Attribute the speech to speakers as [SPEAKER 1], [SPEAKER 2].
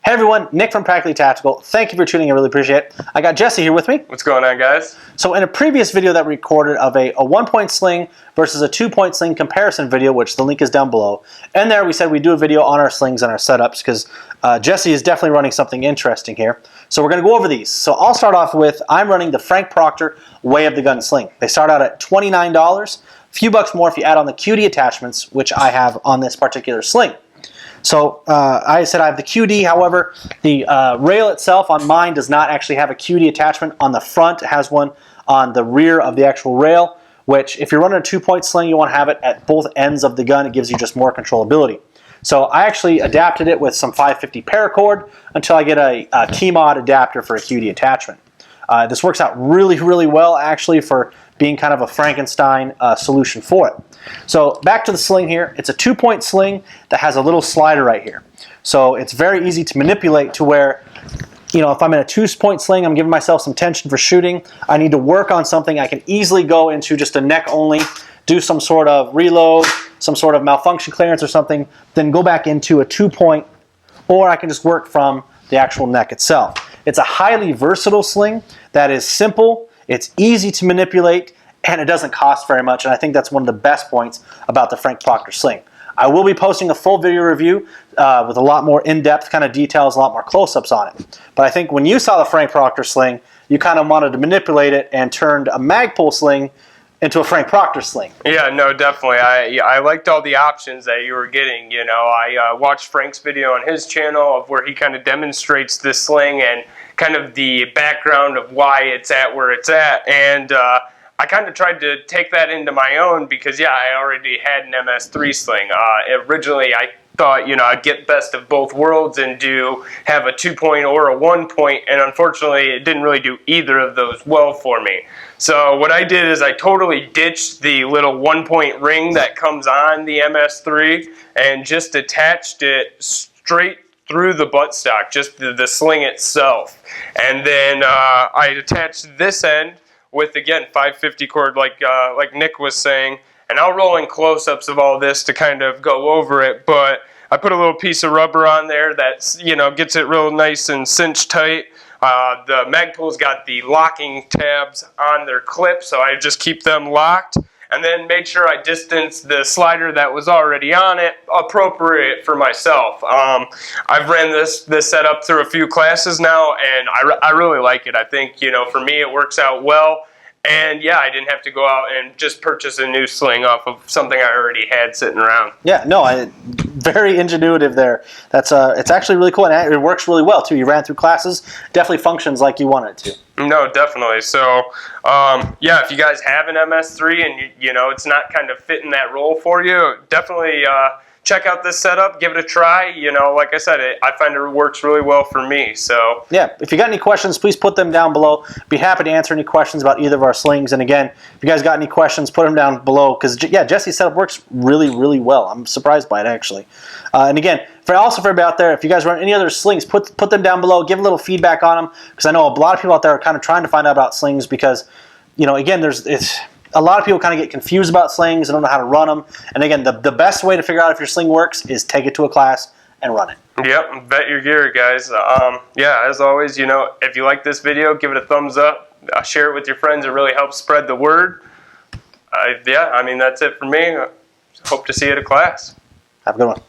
[SPEAKER 1] Hey everyone, Nick from Practically Tactical. Thank you for tuning in, I really appreciate it. I got Jesse here with me.
[SPEAKER 2] What's going on, guys?
[SPEAKER 1] So in a previous video that we recorded of a 1-point sling versus a 2-point sling comparison video, which the link is down below, and there we said we'd do a video on our slings and our setups because Jesse is definitely running something interesting here. So we're going to go over these. So I'll start off with, I'm running the Frank Proctor Way of the Gun sling. They start out at $29, a few bucks more if you add on the QD attachments, which I have on this particular sling. So I said I have the QD, however, the rail itself on mine does not actually have a QD attachment on the front. It has one on the rear of the actual rail, which if you're running a 2-point sling, you want to have it at both ends of the gun. It gives you just more controllability. So I actually adapted it with some 550 paracord until I get a key mod adapter for a QD attachment. This works out really, really well actually for being kind of a Frankenstein solution for it. So back to the sling here. It's a 2-point sling that has a little slider right here. So it's very easy to manipulate to where, you know, if I'm in a 2-point sling, I'm giving myself some tension for shooting. I need to work on something. I can easily go into just a neck only, do some sort of reload, some sort of malfunction clearance or something, then go back into a 2-point, or I can just work from the actual neck itself. It's a highly versatile sling that is simple, it's easy to manipulate, and it doesn't cost very much, and I think that's one of the best points about the Frank Proctor sling. I will be posting a full video review with a lot more in-depth kind of details, a lot more close-ups on it. But I think when you saw the Frank Proctor sling, you kind of wanted to manipulate it and turned a Magpul sling into a Frank Proctor sling.
[SPEAKER 2] Yeah, no, definitely. I liked all the options that you were getting. You know, I watched Frank's video on his channel of where he kind of demonstrates this sling and kind of the background of why it's at where it's at. And I kind of tried to take that into my own because, yeah, I already had an MS3 sling. Originally, I thought, you know, I'd get best of both worlds and have a 2-point or a 1-point, and unfortunately, it didn't really do either of those well for me. So what I did is I totally ditched the little 1-point ring that comes on the MS3 and just attached it straight through the buttstock, just the sling itself. And then I attached this end with, again, 550 cord like Nick was saying, and I'll roll in close-ups of all this to kind of go over it, but I put a little piece of rubber on there that, you know, gets it real nice and cinched tight. The Magpul's got the locking tabs on their clip, so I just keep them locked, and then made sure I distanced the slider that was already on it appropriate for myself. I've ran this setup through a few classes now, and I really like it. I think, you know, for me it works out well. And yeah, I didn't have to go out and just purchase a new sling off of something I already had sitting around.
[SPEAKER 1] Yeah, no, very ingenuitive there. That's it's actually really cool, and it works really well too. You ran through classes, definitely functions like you want it to.
[SPEAKER 2] No, definitely. So, yeah, if you guys have an MS3 and you know it's not kind of fitting that role for you, definitely check out this setup, give it a try. You know, like I said, I find it works really well for me. So
[SPEAKER 1] yeah, if you got any questions, please put them down below. Be happy to answer any questions about either of our slings. And again, if you guys got any questions, put them down below because yeah, Jesse's setup works really, really well. I'm surprised by it actually. And again, for everybody out there, if you guys run any other slings, put them down below. Give a little feedback on them because I know a lot of people out there are kind of trying to find out about slings because, you know, again, a lot of people kind of get confused about slings and don't know how to run them. And again, the best way to figure out if your sling works is take it to a class and run it.
[SPEAKER 2] Yep, bet your gear, guys. Yeah, as always, you know, if you like this video, give it a thumbs up. Share it with your friends. It really helps spread the word. Yeah, I mean, that's it for me. Hope to see you at a class.
[SPEAKER 1] Have a good one.